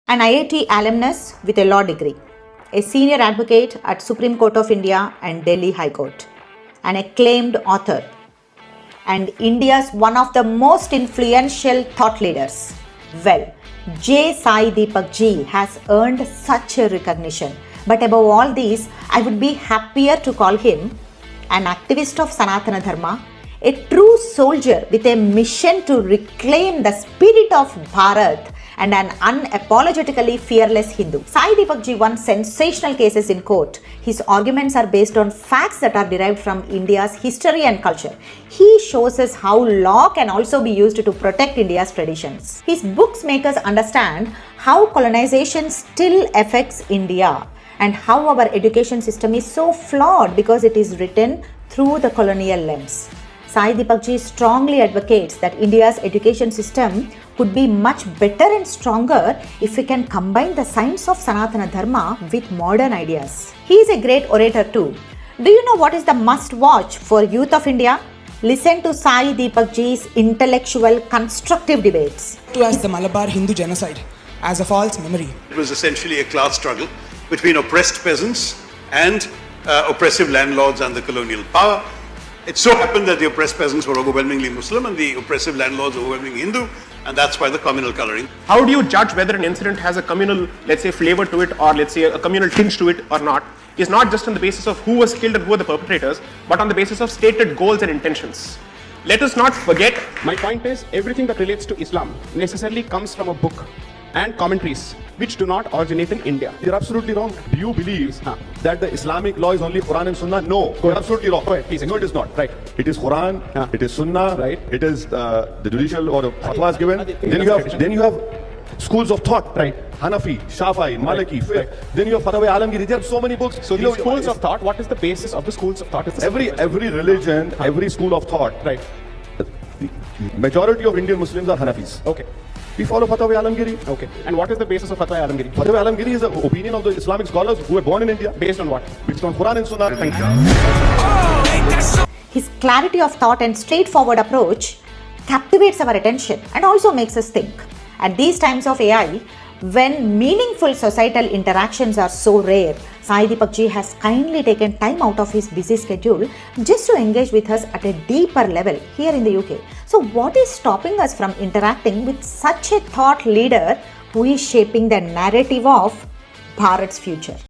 An IIT alumnus with a law degree, a senior advocate at Supreme Court of India and Delhi High Court, an acclaimed author, and India's one of the most influential thought leaders. Well, Sai Deepak ji has earned such a recognition. But above all these, I would be happier to call him an activist of Sanatana Dharma, a true soldier with a mission to reclaim the spirit of Bharat, and an unapologetically fearless Hindu. Sai Deepak ji won sensational cases in court. His arguments are based on facts that are derived from India's history and culture. He shows us how law can also be used to protect India's traditions. His books make us understand how colonization still affects India and how our education system is so flawed because it is written through the colonial lens. Sai Deepak ji strongly advocates that India's education system could be much better and stronger if we can combine the science of Sanatana Dharma with modern ideas. He is a great orator too. Do you know what is the must watch for youth of India? Listen to Sai Deepak ji's intellectual, constructive debates. As the Malabar Hindu genocide as a false memory. It was essentially a class struggle between oppressed peasants and oppressive landlords under colonial power. It so happened that the oppressed peasants were overwhelmingly Muslim and the oppressive landlords overwhelmingly Hindu, and that's why the communal coloring. How do you judge whether an incident has a communal, let's say, flavor to it, or let's say a communal tinge to it or not, is not just on the basis of who was killed and who are the perpetrators, but on the basis of stated goals and intentions. Let us not forget. My point is, everything that relates to Islam necessarily comes from a book and commentaries which do not originate in India. You're absolutely wrong. Do you believe that the Islamic law is only Quran and Sunnah? No, you're absolutely wrong. Go ahead, please. No, it is not. Right. It is Quran, it is Sunnah, right. It is the judicial or the fatwas given. Then you have schools of thought, right. Hanafi, Shafi'i, Maliki, fiqh. Right. Then you have Fatwa Alamgiri. There are so many books. So these schools of thought, what is the basis of the schools of thought? Every religion, every school of thought, right. The majority of Indian Muslims are Hanafis. Okay. We follow Fatwa Alamgiri. Okay. And what is the basis of Fatwa Alamgiri? Fatwa Alamgiri is the opinion of the Islamic scholars who were born in India. Based on what? Based on Quran and Sunnah. Thank you. His clarity of thought and straightforward approach captivates our attention and also makes us think. At these times of AI, when meaningful societal interactions are so rare, Sai Deepak ji has kindly taken time out of his busy schedule just to engage with us at a deeper level here in the UK. So what is stopping us from interacting with such a thought leader who is shaping the narrative of Bharat's future?